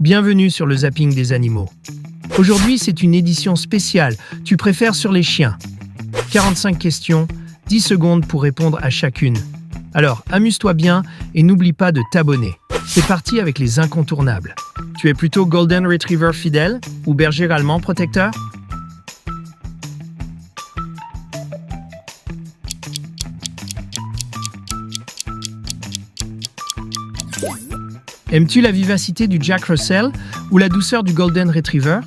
Bienvenue sur le zapping des animaux. Aujourd'hui, c'est une édition spéciale. Tu préfères sur les chiens. 45 questions, 10 secondes pour répondre à chacune. Alors, amuse-toi bien et n'oublie pas de t'abonner. C'est parti avec les incontournables. Tu es plutôt Golden Retriever fidèle ou berger allemand protecteur? Aimes-tu la vivacité du Jack Russell ou la douceur du Golden Retriever?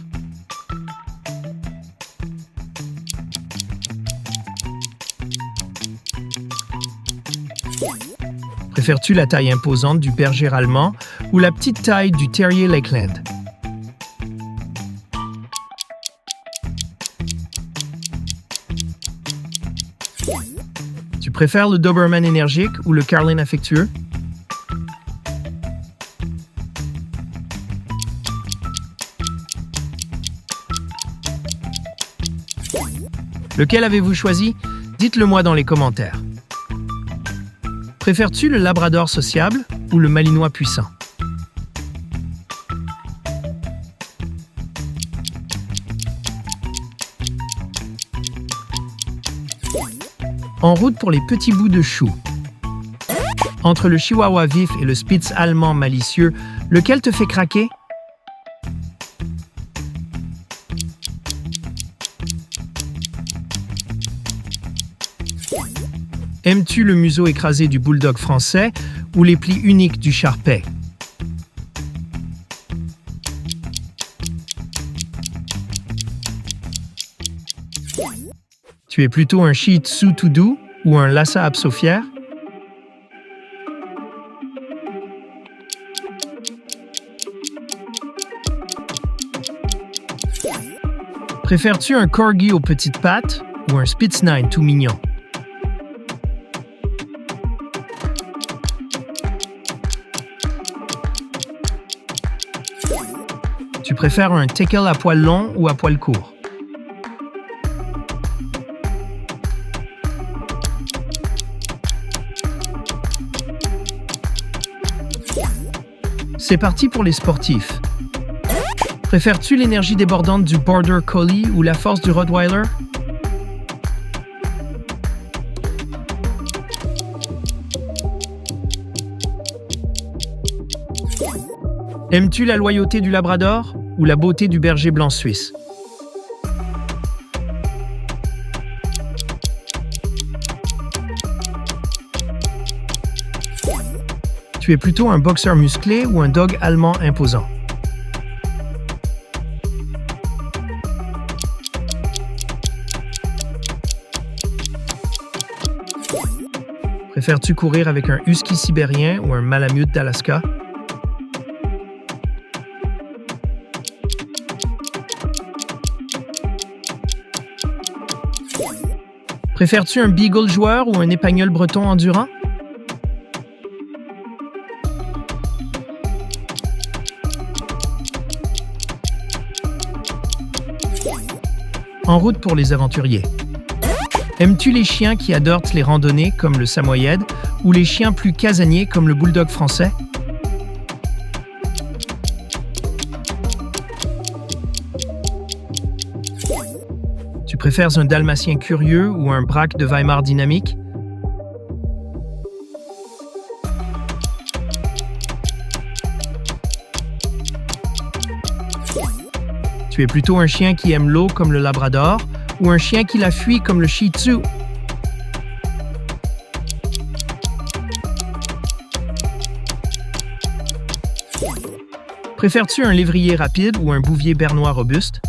Préfères-tu la taille imposante du berger allemand ou la petite taille du Terrier Lakeland? Tu préfères le Doberman énergique ou le Carlin affectueux? Lequel avez-vous choisi? Dites-le moi dans les commentaires. Préfères-tu le Labrador sociable ou le Malinois puissant? En route pour les petits bouts de chou. Entre le Chihuahua vif et le Spitz allemand malicieux, lequel te fait craquer? Aimes-tu le museau écrasé du Bulldog français ou les plis uniques du Shar-Pei? Tu es plutôt un Shih Tzu tout doux ou un Lhasa Apso fier? Préfères-tu un Corgi aux petites pattes ou un Spitz-9 tout mignon? Tu préfères un Teckel à poil long ou à poil court? C'est parti pour les sportifs. Préfères-tu l'énergie débordante du Border Collie ou la force du Rottweiler? Aimes-tu la loyauté du Labrador ou la beauté du berger blanc suisse? Tu es plutôt un boxeur musclé ou un dog allemand imposant? Préfères-tu courir avec un husky sibérien ou un malamute d'Alaska? Préfères-tu un beagle joueur ou un épagneul breton endurant? En route pour les aventuriers. Aimes-tu les chiens qui adorent les randonnées comme le Samoyed ou les chiens plus casaniers comme le Bulldog français? Tu préfères un dalmatien curieux ou un braque de Weimar dynamique? Tu es plutôt un chien qui aime l'eau comme le Labrador ou un chien qui la fuit comme le Shih Tzu? Préfères-tu un lévrier rapide ou un bouvier bernois robuste?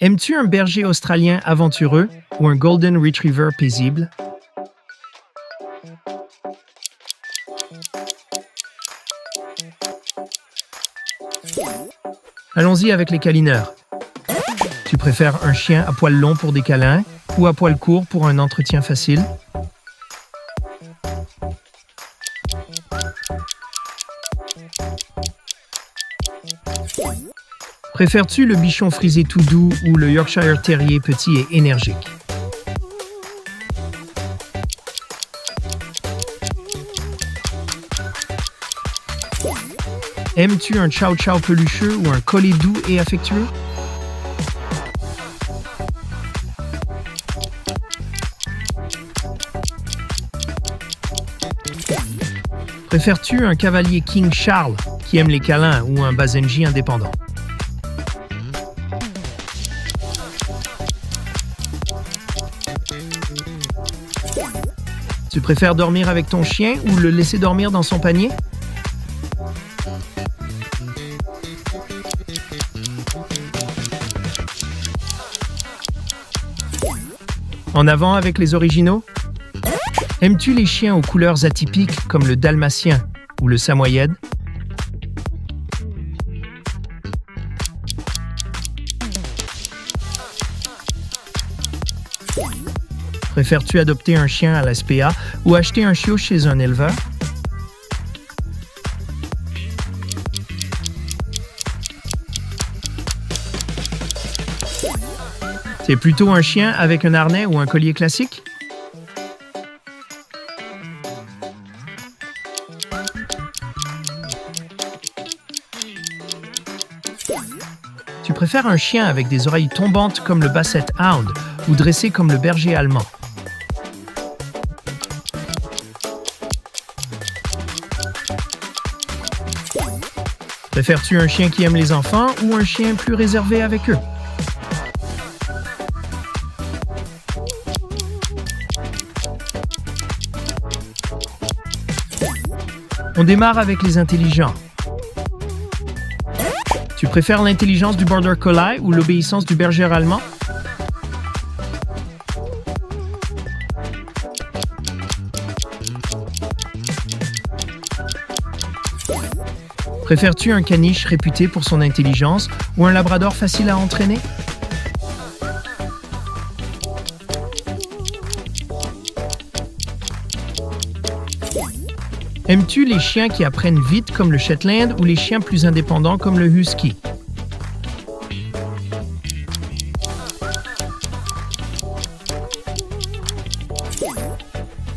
Aimes-tu un berger australien aventureux ou un Golden Retriever paisible? Allons-y avec les câlineurs. Tu préfères un chien à poil long pour des câlins ou à poil court pour un entretien facile? Préfères-tu le bichon frisé tout doux ou le Yorkshire Terrier petit et énergique? Aimes-tu un chow chow pelucheux ou un collet doux et affectueux? Préfères-tu un cavalier King Charles qui aime les câlins ou un Basenji indépendant? Tu préfères dormir avec ton chien ou le laisser dormir dans son panier? En avant avec les originaux? Aimes-tu les chiens aux couleurs atypiques comme le dalmatien ou le samoyède? Préfères-tu adopter un chien à la SPA ou acheter un chiot chez un éleveur? C'est plutôt un chien avec un harnais ou un collier classique? Tu préfères un chien avec des oreilles tombantes comme le Basset Hound ou dressé comme le berger allemand? Préfères-tu un chien qui aime les enfants ou un chien plus réservé avec eux? On démarre avec les intelligents. Tu préfères l'intelligence du Border Collie ou l'obéissance du berger allemand? Préfères-tu un caniche réputé pour son intelligence ou un labrador facile à entraîner? Aimes-tu les chiens qui apprennent vite comme le Shetland ou les chiens plus indépendants comme le Husky?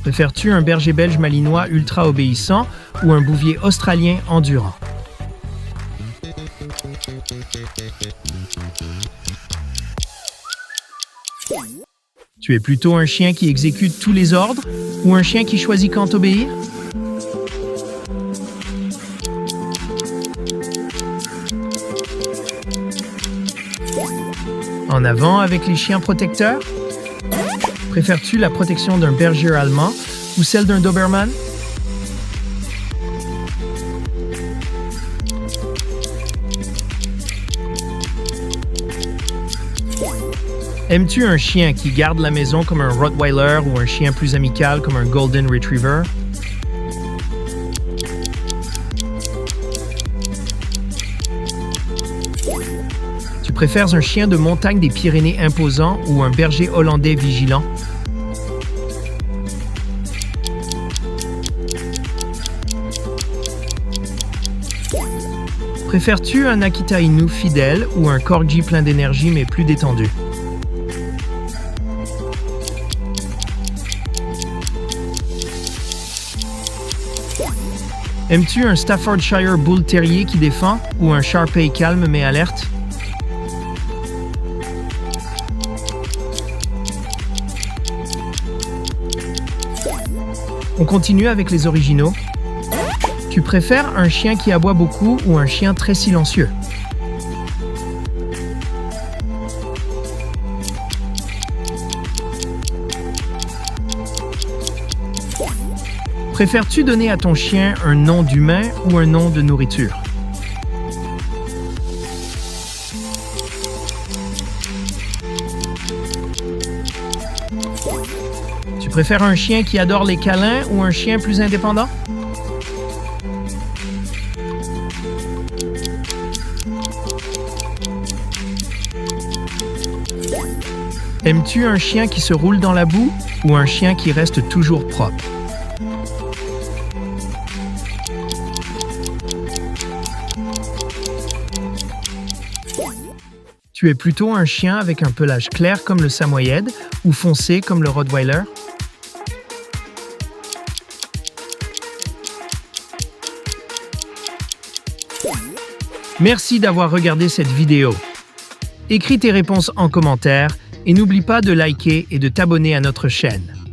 Préfères-tu un berger belge malinois ultra obéissant ou un bouvier australien endurant? Tu es plutôt un chien qui exécute tous les ordres ou un chien qui choisit quand obéir? En avant avec les chiens protecteurs? Préfères-tu la protection d'un berger allemand ou celle d'un Doberman? Aimes-tu un chien qui garde la maison comme un Rottweiler ou un chien plus amical comme un Golden Retriever? Tu préfères un chien de montagne des Pyrénées imposant ou un berger hollandais vigilant? Préfères-tu un Akita Inu fidèle ou un Corgi plein d'énergie mais plus détendu? Aimes-tu un Staffordshire Bull Terrier qui défend ou un Shar-Pei calme mais alerte? On continue avec les originaux. Tu préfères un chien qui aboie beaucoup ou un chien très silencieux? Préfères-tu donner à ton chien un nom d'humain ou un nom de nourriture? Tu préfères un chien qui adore les câlins ou un chien plus indépendant? Aimes-tu un chien qui se roule dans la boue ou un chien qui reste toujours propre? Tu es plutôt un chien avec un pelage clair comme le Samoyède ou foncé comme le Rottweiler? Merci d'avoir regardé cette vidéo. Écris tes réponses en commentaire et n'oublie pas de liker et de t'abonner à notre chaîne.